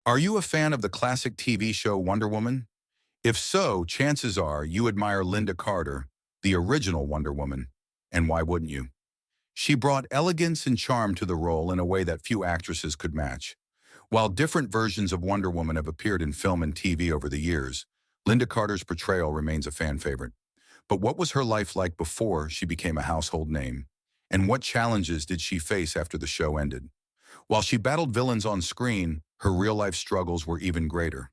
Are you a fan of the classic TV show Wonder Woman? If so, chances are you admire Lynda Carter, the original Wonder Woman. And why wouldn't you? She brought elegance and charm to the role in a way that few actresses could match. While different versions of Wonder Woman have appeared in film and TV over the years, Lynda Carter's portrayal remains a fan favorite. But what was her life like before she became a household name? And what challenges did she face after the show ended? While she battled villains on screen, her real-life struggles were even greater.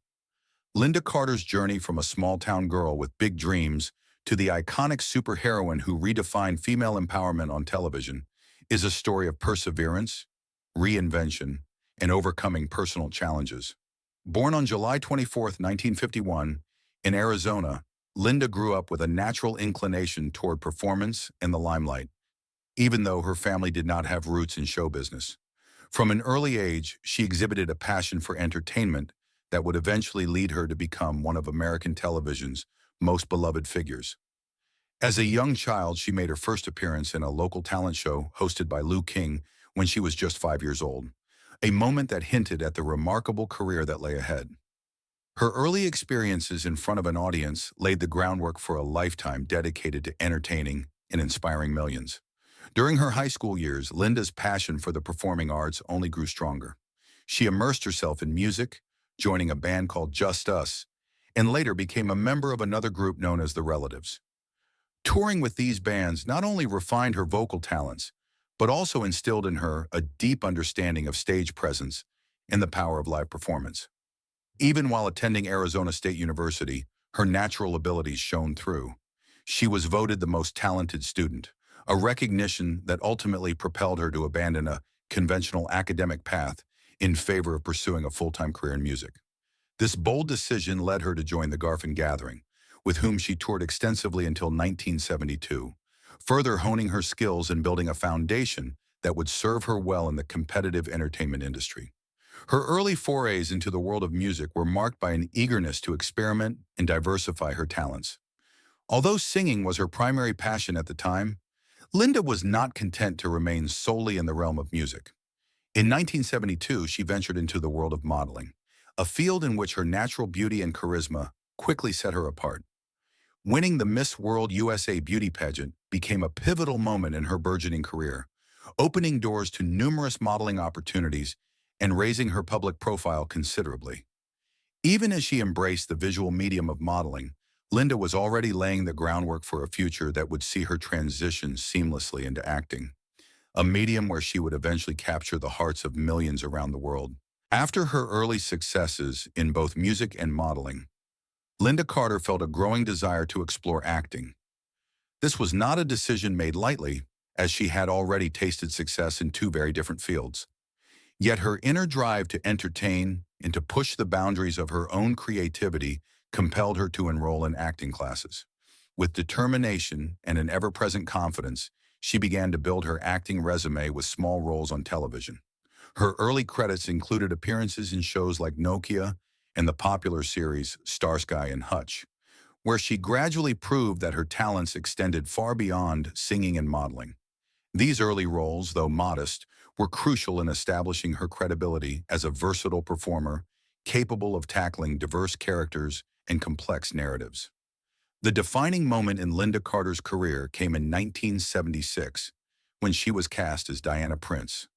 Lynda Carter's journey from a small-town girl with big dreams to the iconic superheroine who redefined female empowerment on television is a story of perseverance, reinvention, and overcoming personal challenges. Born on July 24, 1951, in Arizona, Lynda grew up with a natural inclination toward performance and the limelight, even though her family did not have roots in show business. From an early age, she exhibited a passion for entertainment that would eventually lead her to become one of American television's most beloved figures. As a young child, she made her first appearance in a local talent show hosted by Lou King when she was just 5 years old, a moment that hinted at the remarkable career that lay ahead. Her early experiences in front of an audience laid the groundwork for a lifetime dedicated to entertaining and inspiring millions. During her high school years, Lynda's passion for the performing arts only grew stronger. She immersed herself in music, joining a band called Just Us, and later became a member of another group known as the Relatives. Touring with these bands not only refined her vocal talents, but also instilled in her a deep understanding of stage presence and the power of live performance. Even while attending Arizona State University, her natural abilities shone through. She was voted the most talented student, a recognition that ultimately propelled her to abandon a conventional academic path in favor of pursuing a full-time career in music. This bold decision led her to join the Garfin Gathering, with whom she toured extensively until 1972, further honing her skills and building a foundation that would serve her well in the competitive entertainment industry. Her early forays into the world of music were marked by an eagerness to experiment and diversify her talents. Although singing was her primary passion at the time, Lynda was not content to remain solely in the realm of music. In 1972, she ventured into the world of modeling, a field in which her natural beauty and charisma quickly set her apart. Winning the Miss World USA beauty pageant became a pivotal moment in her burgeoning career, opening doors to numerous modeling opportunities and raising her public profile considerably. Even as she embraced the visual medium of modeling, Lynda was already laying the groundwork for a future that would see her transition seamlessly into acting, a medium where she would eventually capture the hearts of millions around the world. After her early successes in both music and modeling, Lynda Carter felt a growing desire to explore acting. This was not a decision made lightly, as she had already tasted success in two very different fields. Yet her inner drive to entertain and to push the boundaries of her own creativity compelled her to enroll in acting classes. With determination and an ever-present confidence, she began to build her acting resume with small roles on television. Her early credits included appearances in shows like Nokia and the popular series Starsky and Hutch, where she gradually proved that her talents extended far beyond singing and modeling. These early roles, though modest, were crucial in establishing her credibility as a versatile performer capable of tackling diverse characters and complex narratives. The defining moment in Lynda Carter's career came in 1976 when she was cast as Diana Prince,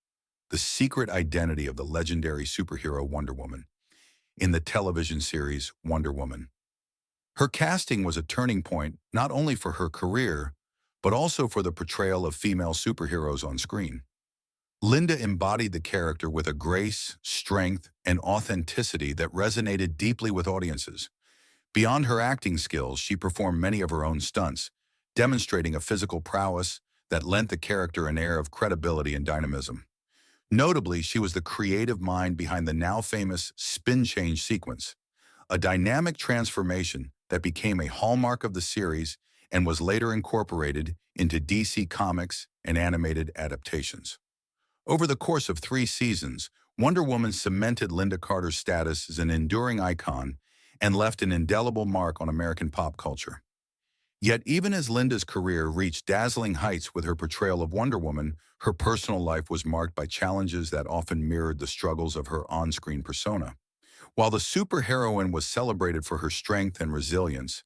the secret identity of the legendary superhero Wonder Woman, in the television series Wonder Woman. Her casting was a turning point not only for her career, but also for the portrayal of female superheroes on screen. Lynda embodied the character with a grace, strength, and authenticity that resonated deeply with audiences. Beyond her acting skills, she performed many of her own stunts, demonstrating a physical prowess that lent the character an air of credibility and dynamism. Notably, she was the creative mind behind the now famous spin change sequence, a dynamic transformation that became a hallmark of the series and was later incorporated into DC Comics and animated adaptations. Over the course of 3 seasons, Wonder Woman cemented Lynda Carter's status as an enduring icon and left an indelible mark on American pop culture. Yet even as Lynda's career reached dazzling heights with her portrayal of Wonder Woman, her personal life was marked by challenges that often mirrored the struggles of her on-screen persona. While the superheroine was celebrated for her strength and resilience,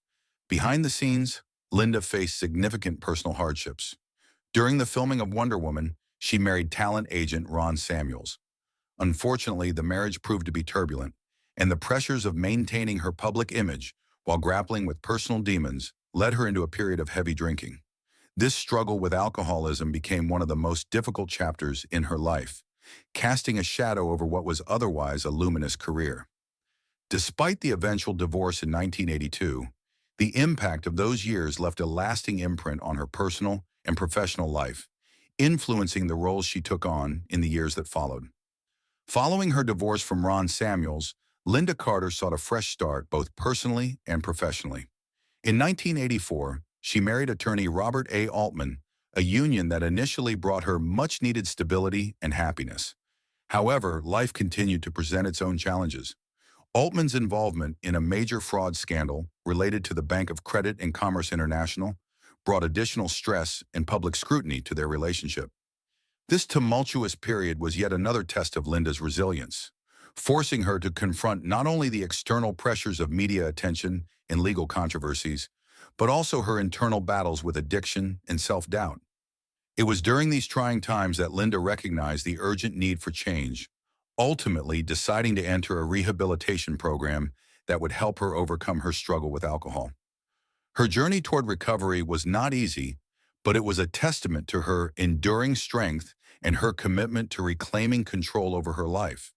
behind the scenes, Lynda faced significant personal hardships. During the filming of Wonder Woman, she married talent agent Ron Samuels. Unfortunately, the marriage proved to be turbulent, and the pressures of maintaining her public image while grappling with personal demons led her into a period of heavy drinking. This struggle with alcoholism became one of the most difficult chapters in her life, casting a shadow over what was otherwise a luminous career. Despite the eventual divorce in 1982, the impact of those years left a lasting imprint on her personal and professional life, influencing the roles she took on in the years that followed. Following her divorce from Ron Samuels, Lynda Carter sought a fresh start both personally and professionally. In 1984, she married attorney Robert A. Altman, a union that initially brought her much-needed stability and happiness. However, life continued to present its own challenges. Altman's involvement in a major fraud scandal related to the Bank of Credit and Commerce International brought additional stress and public scrutiny to their relationship. This tumultuous period was yet another test of Lynda's resilience, forcing her to confront not only the external pressures of media attention and legal controversies, but also her internal battles with addiction and self-doubt. It was during these trying times that Lynda recognized the urgent need for change, ultimately deciding to enter a rehabilitation program that would help her overcome her struggle with alcohol. Her journey toward recovery was not easy, but it was a testament to her enduring strength and her commitment to reclaiming control over her life.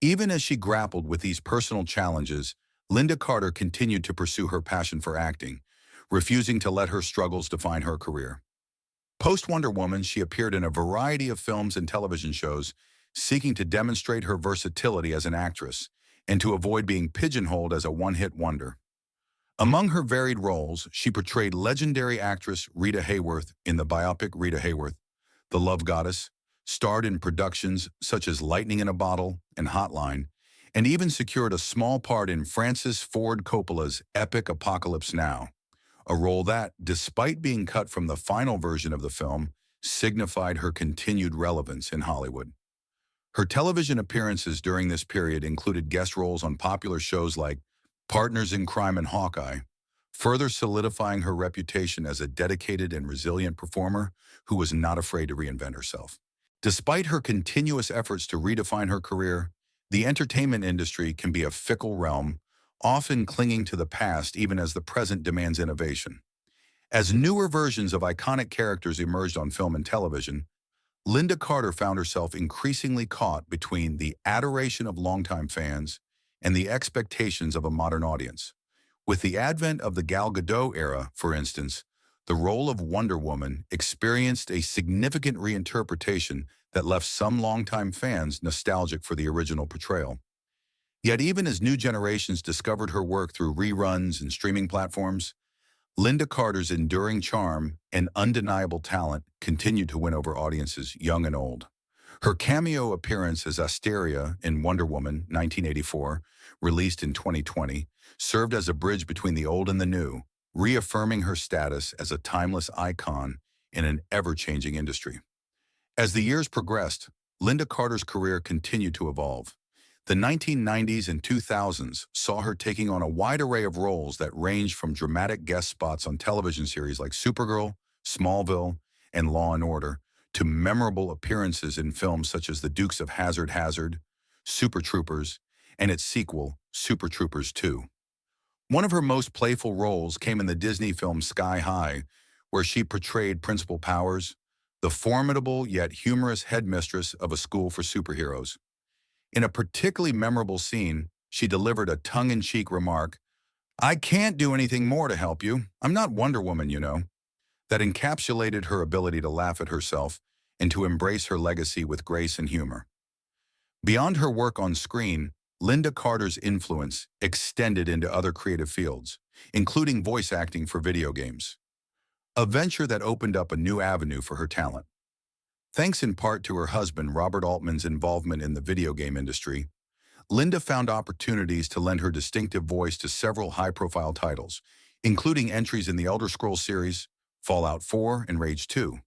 Even as she grappled with these personal challenges, Lynda Carter continued to pursue her passion for acting, refusing to let her struggles define her career. Post-Wonder Woman, she appeared in a variety of films and television shows, seeking to demonstrate her versatility as an actress and to avoid being pigeonholed as a one-hit wonder. Among her varied roles, she portrayed legendary actress Rita Hayworth in the biopic Rita Hayworth, The Love Goddess, starred in productions such as Lightning in a Bottle and Hotline, and even secured a small part in Francis Ford Coppola's epic Apocalypse Now, a role that, despite being cut from the final version of the film, signified her continued relevance in Hollywood. Her television appearances during this period included guest roles on popular shows like Partners in Crime and Hawkeye, further solidifying her reputation as a dedicated and resilient performer who was not afraid to reinvent herself. Despite her continuous efforts to redefine her career, the entertainment industry can be a fickle realm, often clinging to the past even as the present demands innovation. As newer versions of iconic characters emerged on film and television, Lynda Carter found herself increasingly caught between the adoration of longtime fans and the expectations of a modern audience. With the advent of the Gal Gadot era, for instance, the role of Wonder Woman experienced a significant reinterpretation that left some longtime fans nostalgic for the original portrayal. Yet even as new generations discovered her work through reruns and streaming platforms, Lynda Carter's enduring charm and undeniable talent continued to win over audiences young and old. Her cameo appearance as Asteria in Wonder Woman 1984, released in 2020, served as a bridge between the old and the new, reaffirming her status as a timeless icon in an ever-changing industry. As the years progressed, Lynda Carter's career continued to evolve. The 1990s and 2000s saw her taking on a wide array of roles that ranged from dramatic guest spots on television series like Supergirl, Smallville, and Law and Order, to memorable appearances in films such as The Dukes of Hazzard, Super Troopers, and its sequel, Super Troopers 2. One of her most playful roles came in the Disney film Sky High, where she portrayed Principal Powers, the formidable yet humorous headmistress of a school for superheroes. In a particularly memorable scene, she delivered a tongue-in-cheek remark, "I can't do anything more to help you. I'm not Wonder Woman, you know," that encapsulated her ability to laugh at herself and to embrace her legacy with grace and humor. Beyond her work on screen, Lynda Carter's influence extended into other creative fields, including voice acting for video games, a venture that opened up a new avenue for her talent. Thanks in part to her husband Robert Altman's involvement in the video game industry, Lynda found opportunities to lend her distinctive voice to several high-profile titles, including entries in the Elder Scrolls series, Fallout 4, and Rage 2.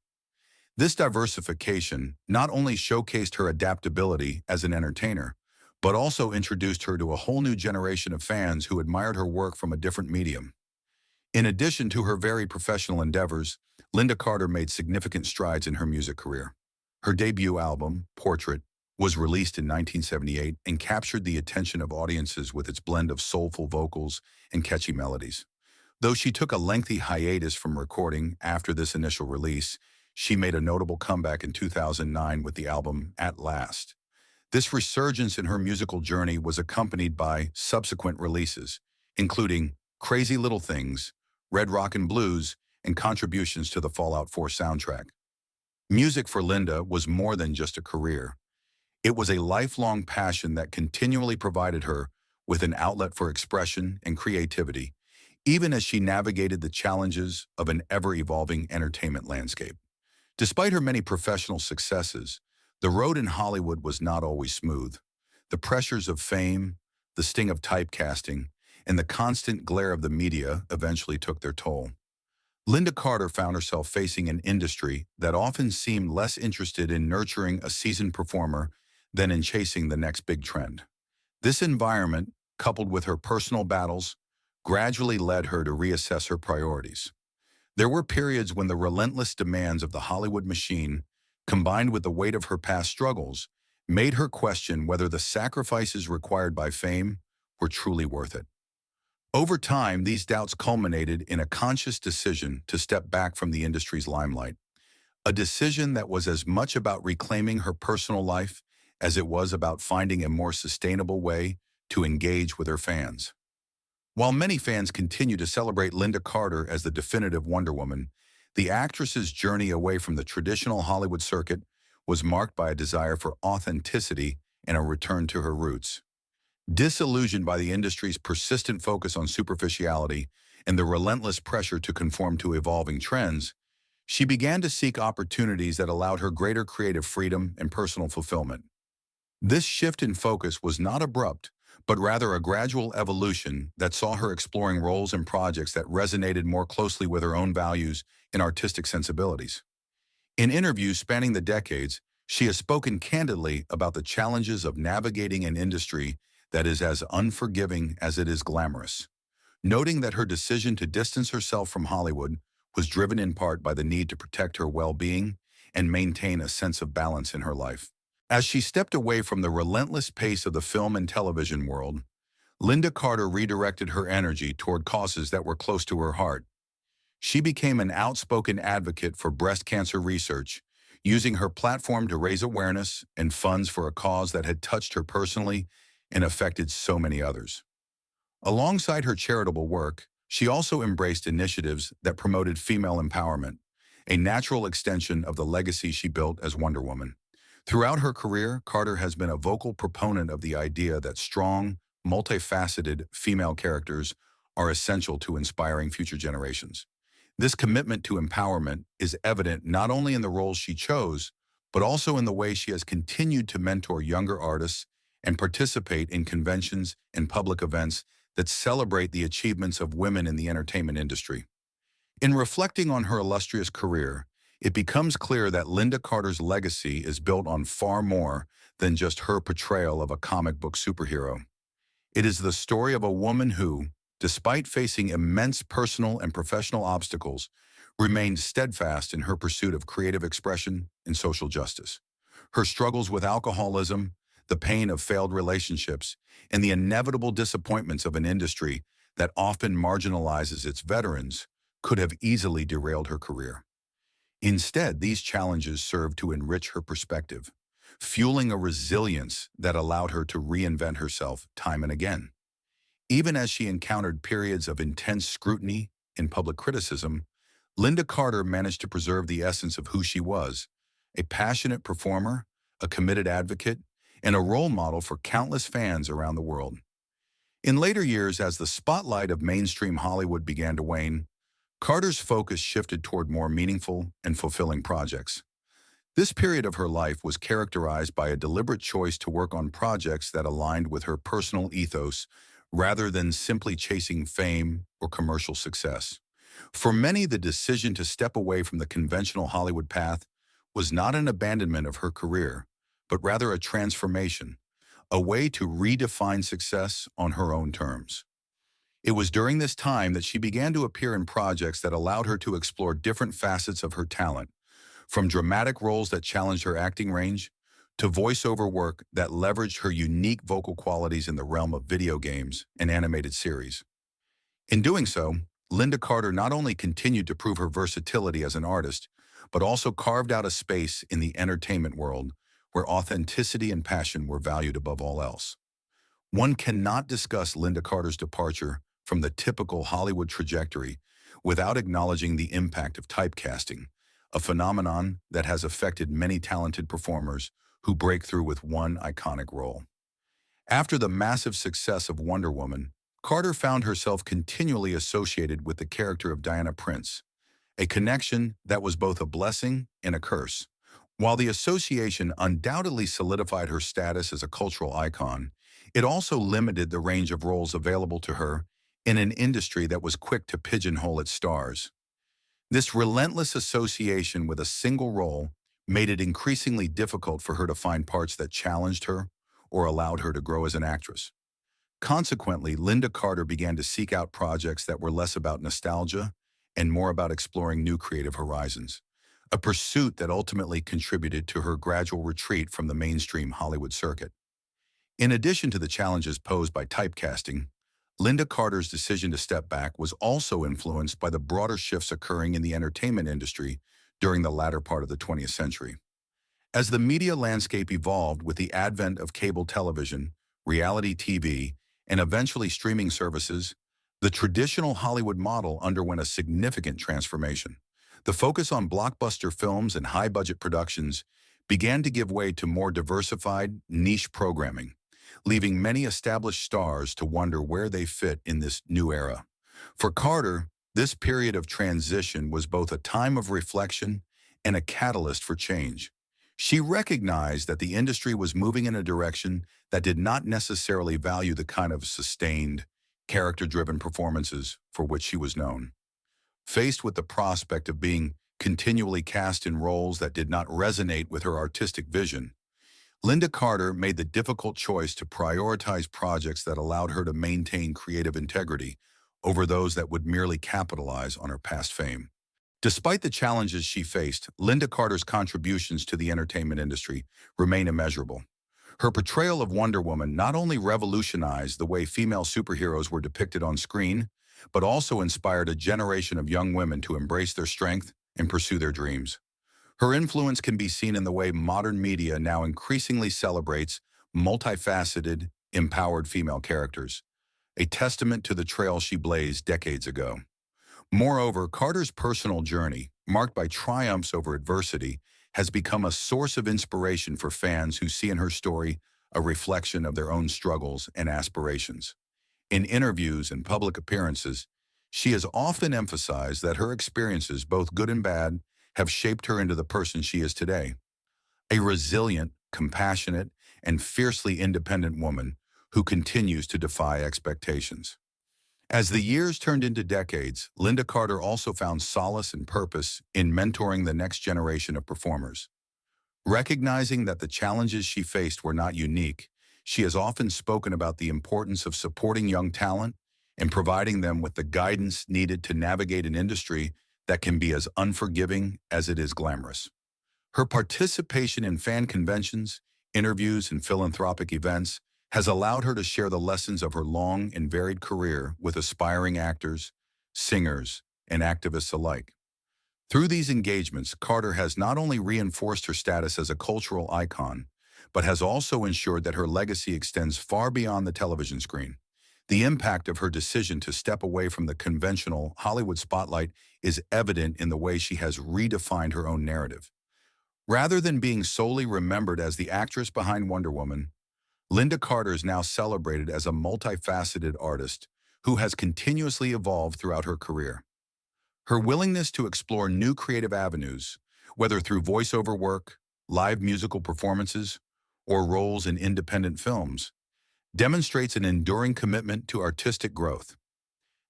This diversification not only showcased her adaptability as an entertainer, but also introduced her to a whole new generation of fans who admired her work from a different medium. In addition to her very professional endeavors, Lynda Carter made significant strides in her music career. Her debut album, Portrait, was released in 1978 and captured the attention of audiences with its blend of soulful vocals and catchy melodies. Though she took a lengthy hiatus from recording after this initial release, she made a notable comeback in 2009 with the album At Last. This resurgence in her musical journey was accompanied by subsequent releases, including Crazy Little Things, Red Rockin' Blues, and contributions to the Fallout 4 soundtrack. Music for Lynda was more than just a career. It was a lifelong passion that continually provided her with an outlet for expression and creativity, even as she navigated the challenges of an ever-evolving entertainment landscape. Despite her many professional successes, the road in Hollywood was not always smooth. The pressures of fame, the sting of typecasting, and the constant glare of the media eventually took their toll. Lynda Carter found herself facing an industry that often seemed less interested in nurturing a seasoned performer than in chasing the next big trend. This environment, coupled with her personal battles, gradually led her to reassess her priorities. There were periods when the relentless demands of the Hollywood machine, combined with the weight of her past struggles, made her question whether the sacrifices required by fame were truly worth it. Over time, these doubts culminated in a conscious decision to step back from the industry's limelight, a decision that was as much about reclaiming her personal life as it was about finding a more sustainable way to engage with her fans. While many fans continue to celebrate Lynda Carter as the definitive Wonder Woman, the actress's journey away from the traditional Hollywood circuit was marked by a desire for authenticity and a return to her roots. Disillusioned by the industry's persistent focus on superficiality and the relentless pressure to conform to evolving trends, she began to seek opportunities that allowed her greater creative freedom and personal fulfillment. This shift in focus was not abrupt, but rather a gradual evolution that saw her exploring roles and projects that resonated more closely with her own values and artistic sensibilities. In interviews spanning the decades, she has spoken candidly about the challenges of navigating an industry that is as unforgiving as it is glamorous, noting that her decision to distance herself from Hollywood was driven in part by the need to protect her well-being and maintain a sense of balance in her life. As she stepped away from the relentless pace of the film and television world, Lynda Carter redirected her energy toward causes that were close to her heart. She became an outspoken advocate for breast cancer research, using her platform to raise awareness and funds for a cause that had touched her personally and affected so many others. Alongside her charitable work, she also embraced initiatives that promoted female empowerment, a natural extension of the legacy she built as Wonder Woman. Throughout her career, Carter has been a vocal proponent of the idea that strong, multifaceted female characters are essential to inspiring future generations. This commitment to empowerment is evident not only in the roles she chose, but also in the way she has continued to mentor younger artists and participate in conventions and public events that celebrate the achievements of women in the entertainment industry. In reflecting on her illustrious career, it becomes clear that Lynda Carter's legacy is built on far more than just her portrayal of a comic book superhero. It is the story of a woman who, despite facing immense personal and professional obstacles, remained steadfast in her pursuit of creative expression and social justice. Her struggles with alcoholism, the pain of failed relationships, and the inevitable disappointments of an industry that often marginalizes its veterans could have easily derailed her career. Instead, these challenges served to enrich her perspective, fueling a resilience that allowed her to reinvent herself time and again. Even as she encountered periods of intense scrutiny and public criticism, Lynda Carter managed to preserve the essence of who she was, a passionate performer, a committed advocate, and a role model for countless fans around the world. In later years, as the spotlight of mainstream Hollywood began to wane, Carter's focus shifted toward more meaningful and fulfilling projects. This period of her life was characterized by a deliberate choice to work on projects that aligned with her personal ethos rather than simply chasing fame or commercial success. For many, the decision to step away from the conventional Hollywood path was not an abandonment of her career, but rather a transformation, a way to redefine success on her own terms. It was during this time that she began to appear in projects that allowed her to explore different facets of her talent, from dramatic roles that challenged her acting range to voiceover work that leveraged her unique vocal qualities in the realm of video games and animated series. In doing so, Lynda Carter not only continued to prove her versatility as an artist, but also carved out a space in the entertainment world where authenticity and passion were valued above all else. One cannot discuss Lynda Carter's departure from the typical Hollywood trajectory without acknowledging the impact of typecasting, a phenomenon that has affected many talented performers who break through with one iconic role. After the massive success of Wonder Woman, Carter found herself continually associated with the character of Diana Prince, a connection that was both a blessing and a curse. While the association undoubtedly solidified her status as a cultural icon, it also limited the range of roles available to her in an industry that was quick to pigeonhole its stars. This relentless association with a single role made it increasingly difficult for her to find parts that challenged her or allowed her to grow as an actress. Consequently, Lynda Carter began to seek out projects that were less about nostalgia and more about exploring new creative horizons, a pursuit that ultimately contributed to her gradual retreat from the mainstream Hollywood circuit. In addition to the challenges posed by typecasting, Lynda Carter's decision to step back was also influenced by the broader shifts occurring in the entertainment industry during the latter part of the 20th century. As the media landscape evolved with the advent of cable television, reality TV, and eventually streaming services, the traditional Hollywood model underwent a significant transformation. The focus on blockbuster films and high-budget productions began to give way to more diversified, niche programming, leaving many established stars to wonder where they fit in this new era. For Carter, this period of transition was both a time of reflection and a catalyst for change. She recognized that the industry was moving in a direction that did not necessarily value the kind of sustained, character-driven performances for which she was known. Faced with the prospect of being continually cast in roles that did not resonate with her artistic vision, Lynda Carter made the difficult choice to prioritize projects that allowed her to maintain creative integrity over those that would merely capitalize on her past fame. Despite the challenges she faced, Lynda Carter's contributions to the entertainment industry remain immeasurable. Her portrayal of Wonder Woman not only revolutionized the way female superheroes were depicted on screen, but also inspired a generation of young women to embrace their strength and pursue their dreams. Her influence can be seen in the way modern media now increasingly celebrates multifaceted, empowered female characters, a testament to the trail she blazed decades ago. Moreover, Carter's personal journey, marked by triumphs over adversity, has become a source of inspiration for fans who see in her story a reflection of their own struggles and aspirations. In interviews and public appearances, she has often emphasized that her experiences, both good and bad, have shaped her into the person she is today. A resilient, compassionate, and fiercely independent woman who continues to defy expectations. As the years turned into decades, Lynda Carter also found solace and purpose in mentoring the next generation of performers. Recognizing that the challenges she faced were not unique, she has often spoken about the importance of supporting young talent and providing them with the guidance needed to navigate an industry that can be as unforgiving as it is glamorous. Her participation in fan conventions, interviews, and philanthropic events has allowed her to share the lessons of her long and varied career with aspiring actors, singers, and activists alike. Through these engagements, Carter has not only reinforced her status as a cultural icon, but has also ensured that her legacy extends far beyond the television screen. The impact of her decision to step away from the conventional Hollywood spotlight is evident in the way she has redefined her own narrative. Rather than being solely remembered as the actress behind Wonder Woman, Lynda Carter is now celebrated as a multifaceted artist who has continuously evolved throughout her career. Her willingness to explore new creative avenues, whether through voiceover work, live musical performances, or roles in independent films, demonstrates an enduring commitment to artistic growth.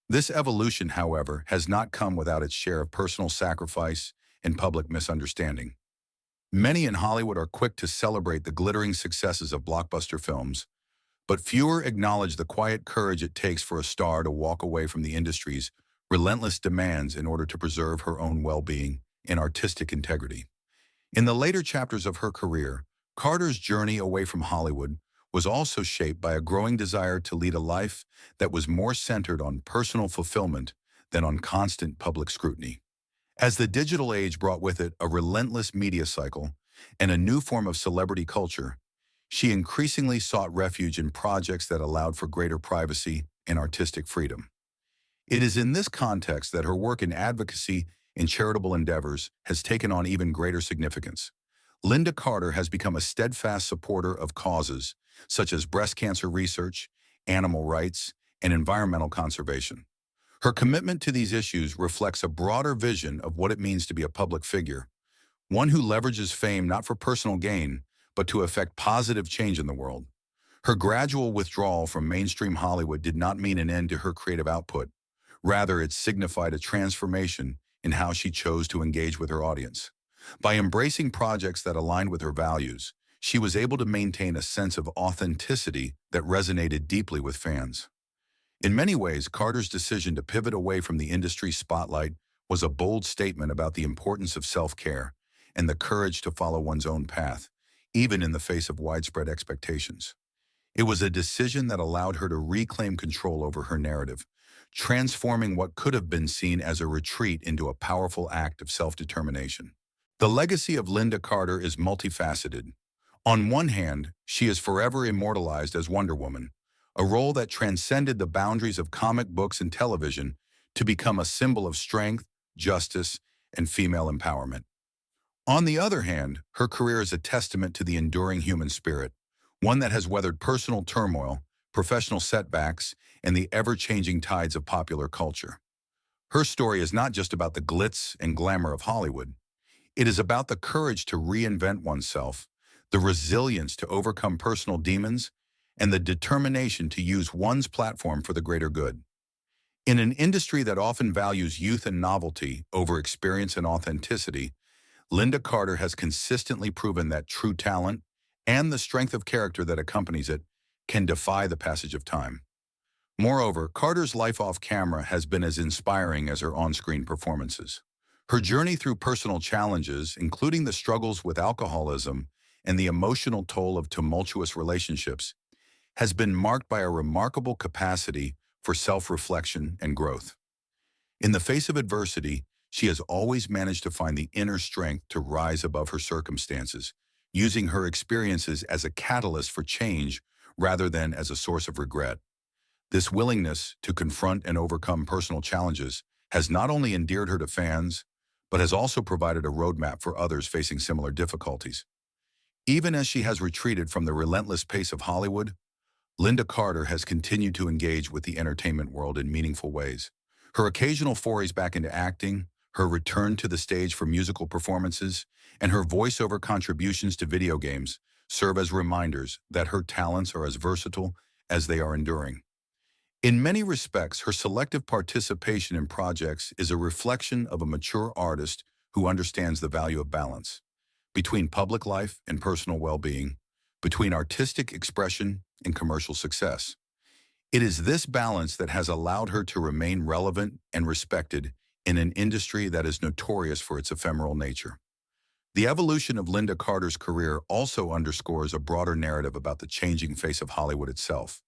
This evolution, however, has not come without its share of personal sacrifice and public misunderstanding. Many in Hollywood are quick to celebrate the glittering successes of blockbuster films, but fewer acknowledge the quiet courage it takes for a star to walk away from the industry's relentless demands in order to preserve her own well-being and artistic integrity. In the later chapters of her career, Carter's journey away from Hollywood was also shaped by a growing desire to lead a life that was more centered on personal fulfillment than on constant public scrutiny. As the digital age brought with it a relentless media cycle and a new form of celebrity culture, she increasingly sought refuge in projects that allowed for greater privacy and artistic freedom. It is in this context that her work in advocacy and charitable endeavors has taken on even greater significance. Lynda Carter has become a steadfast supporter of causes such as breast cancer research, animal rights, and environmental conservation. Her commitment to these issues reflects a broader vision of what it means to be a public figure, one who leverages fame not for personal gain, but to effect positive change in the world. Her gradual withdrawal from mainstream Hollywood did not mean an end to her creative output. Rather, it signified a transformation in how she chose to engage with her audience. By embracing projects that aligned with her values, she was able to maintain a sense of authenticity that resonated deeply with fans. In many ways, Carter's decision to pivot away from the industry spotlight was a bold statement about the importance of self-care and the courage to follow one's own path, even in the face of widespread expectations. It was a decision that allowed her to reclaim control over her narrative, transforming what could have been seen as a retreat into a powerful act of self-determination. The legacy of Lynda Carter is multifaceted. On one hand, she is forever immortalized as Wonder Woman, a role that transcended the boundaries of comic books and television to become a symbol of strength, justice, and female empowerment. On the other hand, her career is a testament to the enduring human spirit, one that has weathered personal turmoil, professional setbacks, and the ever-changing tides of popular culture. Her story is not just about the glitz and glamour of Hollywood. It is about the courage to reinvent oneself, the resilience to overcome personal demons, and the determination to use one's platform for the greater good. In an industry that often values youth and novelty over experience and authenticity, Lynda Carter has consistently proven that true talent and the strength of character that accompanies it can defy the passage of time. Moreover, Carter's life off camera has been as inspiring as her on-screen performances. Her journey through personal challenges, including the struggles with alcoholism and the emotional toll of tumultuous relationships, has been marked by a remarkable capacity for self-reflection and growth. In the face of adversity, she has always managed to find the inner strength to rise above her circumstances, using her experiences as a catalyst for change rather than as a source of regret. This willingness to confront and overcome personal challenges has not only endeared her to fans, but has also provided a roadmap for others facing similar difficulties. Even as she has retreated from the relentless pace of Hollywood, Lynda Carter has continued to engage with the entertainment world in meaningful ways. Her occasional forays back into acting, her return to the stage for musical performances, and her voiceover contributions to video games serve as reminders that her talents are as versatile as they are enduring. In many respects, her selective participation in projects is a reflection of a mature artist who understands the value of balance between public life and personal well-being, between artistic expression and commercial success. It is this balance that has allowed her to remain relevant and respected in an industry that is notorious for its ephemeral nature. The evolution of Lynda Carter's career also underscores a broader narrative about the changing face of Hollywood itself.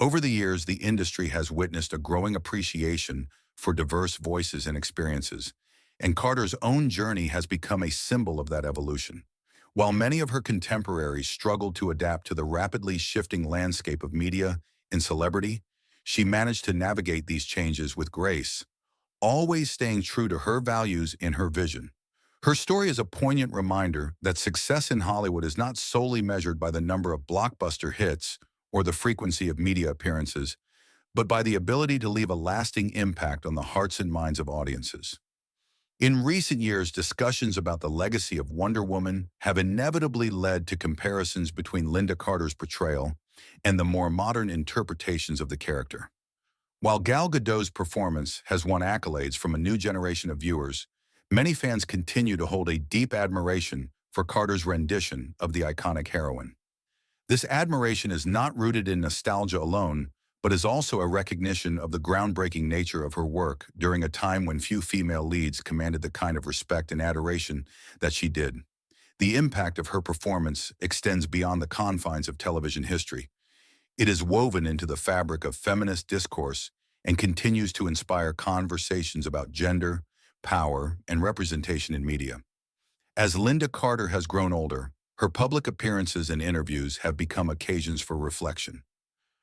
Over the years, the industry has witnessed a growing appreciation for diverse voices and experiences, and Carter's own journey has become a symbol of that evolution. While many of her contemporaries struggled to adapt to the rapidly shifting landscape of media and celebrity, she managed to navigate these changes with grace, always staying true to her values and her vision. Her story is a poignant reminder that success in Hollywood is not solely measured by the number of blockbuster hits or the frequency of media appearances, but by the ability to leave a lasting impact on the hearts and minds of audiences. In recent years, discussions about the legacy of Wonder Woman have inevitably led to comparisons between Lynda Carter's portrayal and the more modern interpretations of the character. While Gal Gadot's performance has won accolades from a new generation of viewers, many fans continue to hold a deep admiration for Carter's rendition of the iconic heroine. This admiration is not rooted in nostalgia alone, but is also a recognition of the groundbreaking nature of her work during a time when few female leads commanded the kind of respect and adoration that she did. The impact of her performance extends beyond the confines of television history. It is woven into the fabric of feminist discourse and continues to inspire conversations about gender, power, and representation in media. As Lynda Carter has grown older, her public appearances and interviews have become occasions for reflection,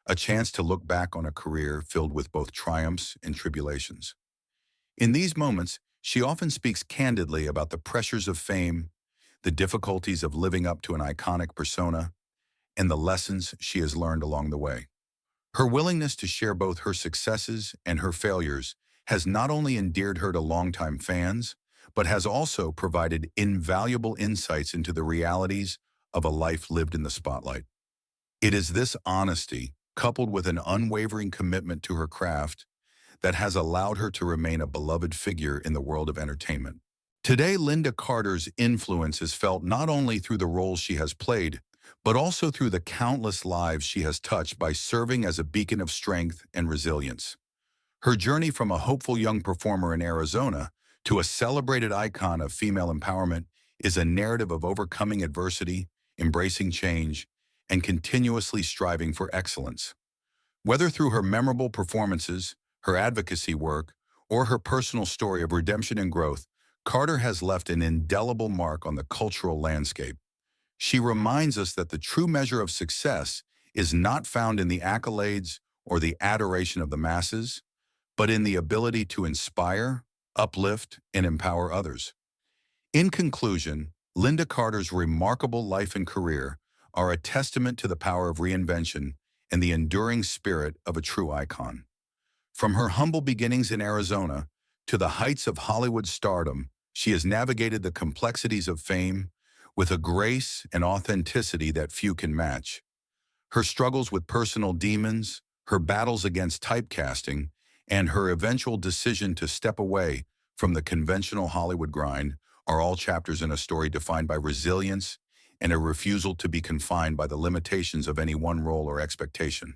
a chance to look back on a career filled with both triumphs and tribulations. In these moments, she often speaks candidly about the pressures of fame, the difficulties of living up to an iconic persona, and the lessons she has learned along the way. Her willingness to share both her successes and her failures has not only endeared her to longtime fans, but has also provided invaluable insights into the realities of a life lived in the spotlight. It is this honesty, coupled with an unwavering commitment to her craft, that has allowed her to remain a beloved figure in the world of entertainment. Today, Lynda Carter's influence is felt not only through the roles she has played, but also through the countless lives she has touched by serving as a beacon of strength and resilience. Her journey from a hopeful young performer in Arizona to a celebrated icon of female empowerment is a narrative of overcoming adversity, embracing change, and continuously striving for excellence. Whether through her memorable performances, her advocacy work, or her personal story of redemption and growth, Carter has left an indelible mark on the cultural landscape. She reminds us that the true measure of success is not found in the accolades or the adoration of the masses, but in the ability to inspire, uplift, and empower others. In conclusion, Lynda Carter's remarkable life and career are a testament to the power of reinvention and the enduring spirit of a true icon. From her humble beginnings in Arizona to the heights of Hollywood stardom, she has navigated the complexities of fame with a grace and authenticity that few can match. Her struggles with personal demons, her battles against typecasting, and her eventual decision to step away from the conventional Hollywood grind are all chapters in a story defined by resilience and a refusal to be confined by the limitations of any one role or expectation.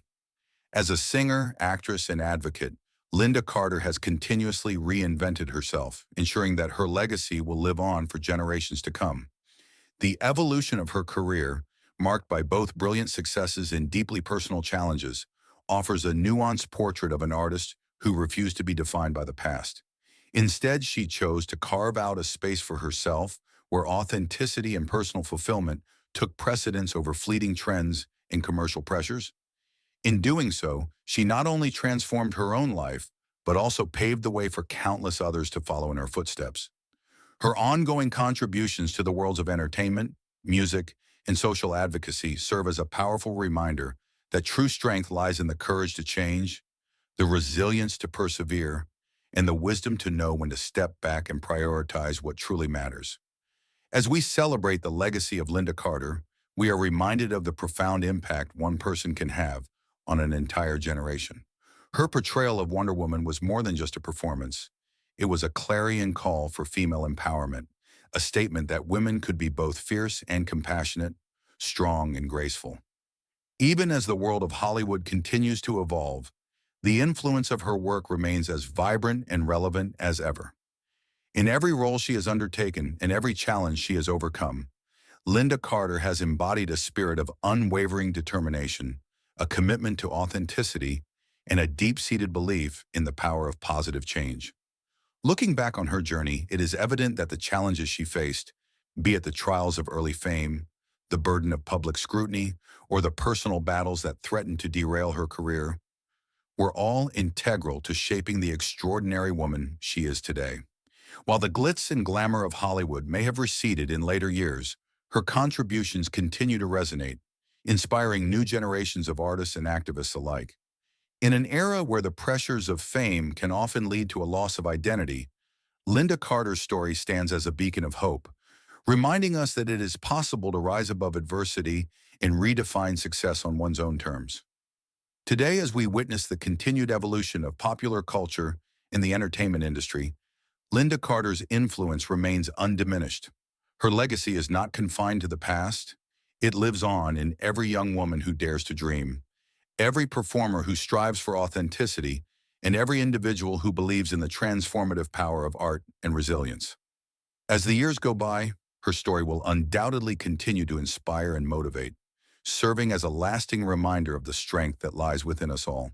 As a singer, actress, and advocate, Lynda Carter has continuously reinvented herself, ensuring that her legacy will live on for generations to come. The evolution of her career, marked by both brilliant successes and deeply personal challenges, offers a nuanced portrait of an artist who refused to be defined by the past. Instead, she chose to carve out a space for herself where authenticity and personal fulfillment took precedence over fleeting trends and commercial pressures. In doing so, she not only transformed her own life, but also paved the way for countless others to follow in her footsteps. Her ongoing contributions to the worlds of entertainment, music, and social advocacy serve as a powerful reminder that true strength lies in the courage to change, the resilience to persevere, and the wisdom to know when to step back and prioritize what truly matters. As we celebrate the legacy of Lynda Carter, we are reminded of the profound impact one person can have on an entire generation. Her portrayal of Wonder Woman was more than just a performance. It was a clarion call for female empowerment, a statement that women could be both fierce and compassionate, strong and graceful. Even as the world of Hollywood continues to evolve, the influence of her work remains as vibrant and relevant as ever. In every role she has undertaken and every challenge she has overcome, Lynda Carter has embodied a spirit of unwavering determination, a commitment to authenticity, and a deep-seated belief in the power of positive change. Looking back on her journey, it is evident that the challenges she faced, be it the trials of early fame, the burden of public scrutiny, or the personal battles that threatened to derail her career, were all integral to shaping the extraordinary woman she is today. While the glitz and glamour of Hollywood may have receded in later years, her contributions continue to resonate, inspiring new generations of artists and activists alike. In an era where the pressures of fame can often lead to a loss of identity, Lynda Carter's story stands as a beacon of hope, reminding us that it is possible to rise above adversity and redefine success on one's own terms. Today, as we witness the continued evolution of popular culture in the entertainment industry, Lynda Carter's influence remains undiminished. Her legacy is not confined to the past. It lives on in every young woman who dares to dream, every performer who strives for authenticity, and every individual who believes in the transformative power of art and resilience. As the years go by, her story will undoubtedly continue to inspire and motivate, serving as a lasting reminder of the strength that lies within us all.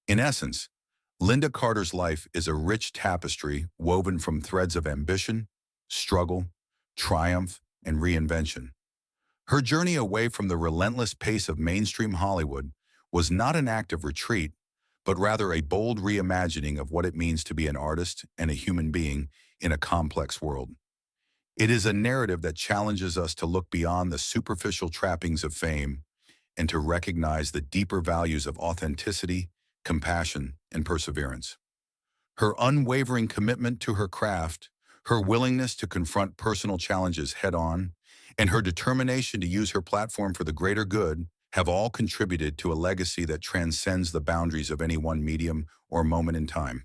In essence, Lynda Carter's life is a rich tapestry woven from threads of ambition, struggle, triumph, and reinvention. Her journey away from the relentless pace of mainstream Hollywood was not an act of retreat, but rather a bold reimagining of what it means to be an artist and a human being in a complex world. It is a narrative that challenges us to look beyond the superficial trappings of fame and to recognize the deeper values of authenticity, compassion, and perseverance. Her unwavering commitment to her craft, her willingness to confront personal challenges head-on, and her determination to use her platform for the greater good have all contributed to a legacy that transcends the boundaries of any one medium or moment in time.